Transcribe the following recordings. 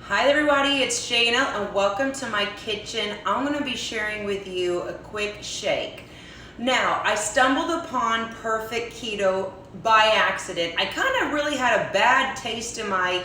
Hi everybody, it's JNL and welcome to my kitchen. I'm going to be sharing with you a quick shake. Now, I stumbled upon Perfect Keto by accident. I kind of really had a bad taste in my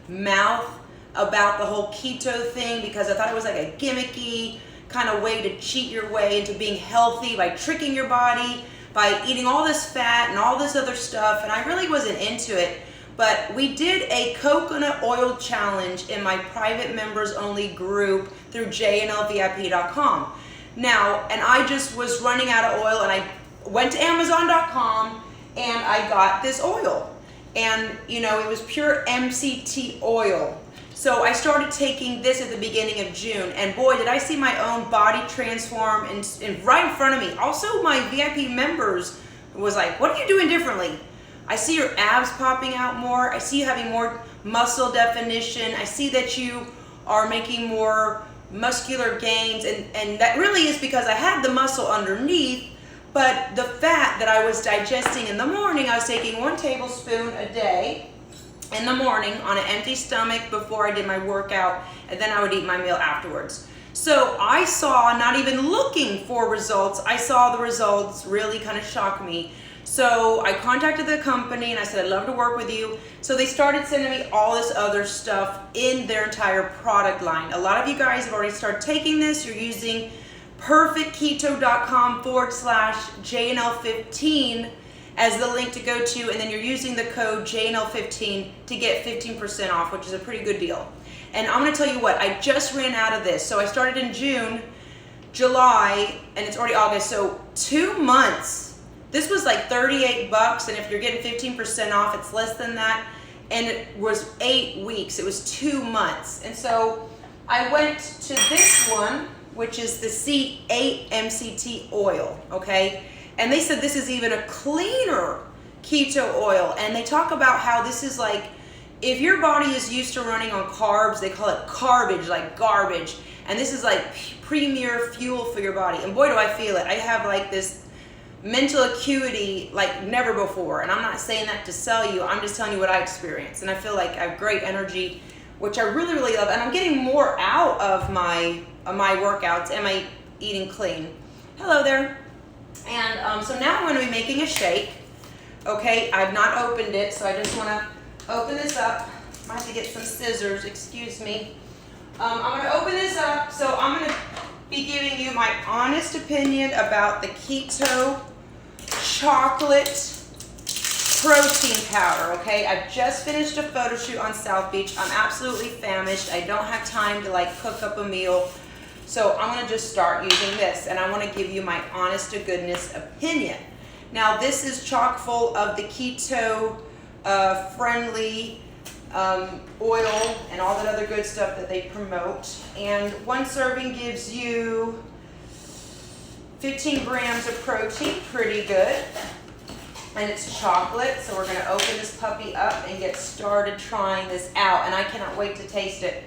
mouth about the whole keto thing because I thought it was like a gimmicky kind of way to cheat your way into being healthy by tricking your body, by eating all this fat and all this other stuff, and I really wasn't into it. But we did a coconut oil challenge in my private members only group through JNLVIP.com. Now, and I just was running out of oil and I went to Amazon.com and I got this oil. And you know, it was pure MCT oil. So I started taking this at the beginning of June, and boy, did I see my own body transform and right in front of me. Also, my VIP members was like, what are you doing differently? I see your abs popping out more. I see you having more muscle definition. I see that you are making more muscular gains, and that really is because I had the muscle underneath, but the fat that I was digesting in the morning, I was taking 1 tablespoon a day in the morning on an empty stomach before I did my workout, and then I would eat my meal afterwards. So I saw, not even looking for results, I saw the results really kind of shock me. So I contacted the company and I said, I'd love to work with you. So they started sending me all this other stuff in their entire product line. A lot of you guys have already started taking this. You're using perfectketo.com/JNL15 as the link to go to, and then you're using the code JNL15 to get 15% off, which is a pretty good deal. And I'm gonna tell you what, I just ran out of this. So I started in June, July, and it's already August, so 2 months. This was like 38 bucks, and if you're getting 15% off, it's less than that. And it was 8 weeks, it was 2 months. And so I went to this one, which is the C8 MCT oil, okay? And they said this is even a cleaner keto oil. And they talk about how this is like, if your body is used to running on carbs, they call it garbage, like garbage. And this is like premier fuel for your body. And boy, do I feel it. I have like this mental acuity like never before, and I'm not saying that to sell you, I'm just telling you what I experienced, and I feel like I have great energy, which I really love, and I'm getting more out of my workouts and my eating clean. Hello there. And so now I'm going to be making a shake. Okay, I've not opened it, so I just want to open this up. I have to get some scissors, excuse me. I'm going to open this up, so I'm going to be giving you my honest opinion about the keto chocolate protein powder, okay? I just finished a photo shoot on South Beach. I'm absolutely famished. I don't have time to like cook up a meal. So I'm gonna just start using this, and I wanna give you my honest to goodness opinion. Now this is chock full of the keto friendly oil and all that other good stuff that they promote. And 1 serving gives you 15 grams of protein, pretty good. And it's chocolate, so we're going to open this puppy up and get started trying this out. And I cannot wait to taste it.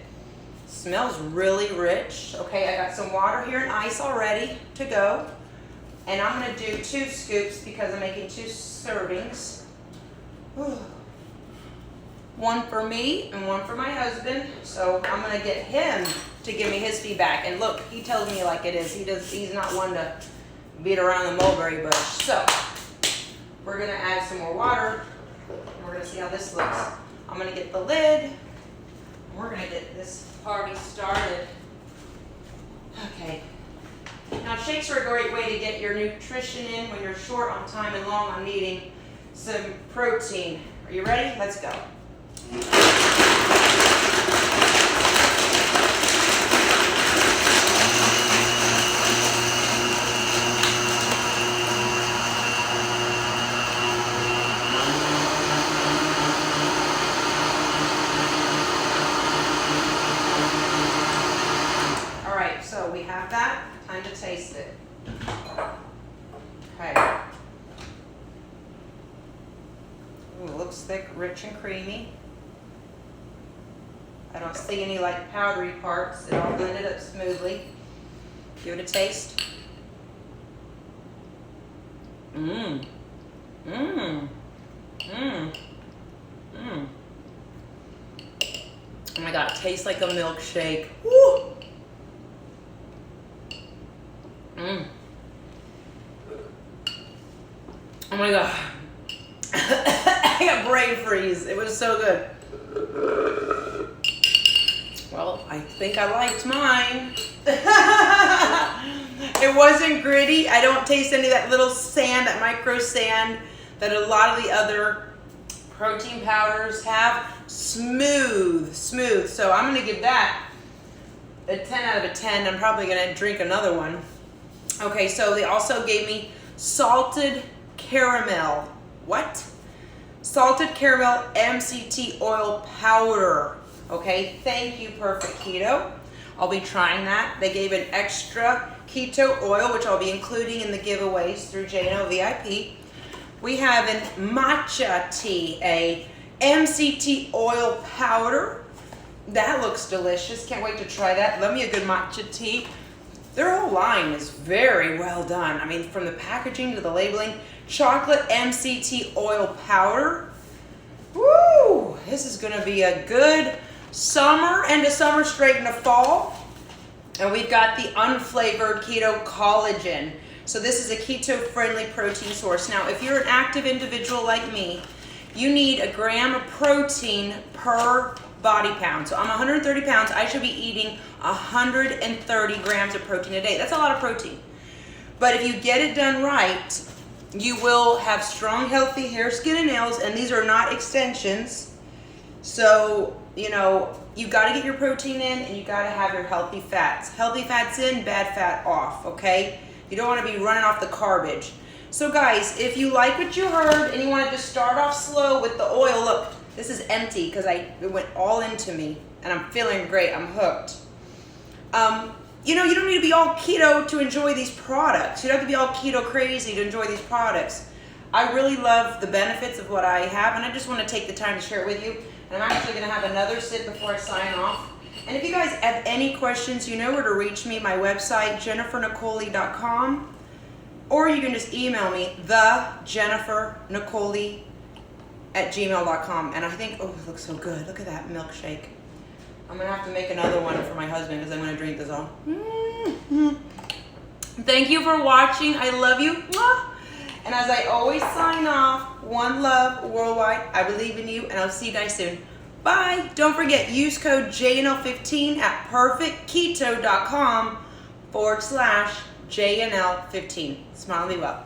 Smells really rich. Okay, I got some water here and ice already to go. And I'm going to do 2 scoops because I'm making 2 servings. Whew. 1 for me and 1 for my husband. So I'm gonna get him to give me his feedback. And look, he tells me like it is. He's not one to beat around the mulberry bush. So we're gonna add some more water. And we're gonna see how this looks. I'm gonna get the lid. And we're gonna get this party started. Okay. Now shakes are a great way to get your nutrition in when you're short on time and long on needing some protein. Are you ready? Let's go. All right, so we have that. Time to taste it. Okay. Ooh, it looks thick, rich, and creamy. I don't see any like powdery parts. It all blended up smoothly. Give it a taste. Mmm. Mmm. Mmm. Mmm. Oh my God, it tastes like a milkshake. Woo! Mm. Oh my God. I got brain freeze. It was so good. Well, I think I liked mine. It wasn't gritty. I don't taste any of that little sand, that micro sand that a lot of the other protein powders have. Smooth, smooth. So I'm gonna give that a 10 out of a 10. I'm probably gonna drink another one. Okay, so they also gave me salted caramel. What? Salted caramel MCT oil powder. Okay, thank you, Perfect Keto. I'll be trying that. They gave an extra keto oil, which I'll be including in the giveaways through JNL VIP. We have an matcha tea, a MCT oil powder. That looks delicious. Can't wait to try that. Love me a good matcha tea. Their whole line is very well done. I mean, from the packaging to the labeling. Chocolate MCT oil powder. Woo! This is gonna be a good summer, and a summer straight into fall. And we've got the unflavored keto collagen. So this is a keto-friendly protein source. Now, if you're an active individual like me, you need 1 gram of protein per body pound. So I'm 130 pounds. I should be eating 130 grams of protein a day. That's a lot of protein. But if you get it done right, you will have strong, healthy hair, skin, and nails. And these are not extensions. So, you know, you got to get your protein in, and you got to have your healthy fats. Healthy fats in, bad fat off, okay? You don't want to be running off the garbage. So guys, if you like what you heard and you want to just start off slow with the oil, look, this is empty because it went all into me, and I'm feeling great. I'm hooked. You know, you don't need to be all keto to enjoy these products. You don't have to be all keto crazy to enjoy these products. I really love the benefits of what I have, and I just want to take the time to share it with you. And I'm actually going to have another sip before I sign off. And if you guys have any questions, you know where to reach me. My website, jennifernicole.com. Or you can just email me, thejennifernnicole@gmail.com. And I think, oh, it looks so good. Look at that milkshake. I'm going to have to make another one for my husband because I'm going to drink this all. Mm-hmm. Thank you for watching. I love you. And as I always sign off, one love worldwide. I believe in you, and I'll see you guys soon. Bye. Don't forget, use code JNL15 at perfectketo.com/JNL15. Smile and be well.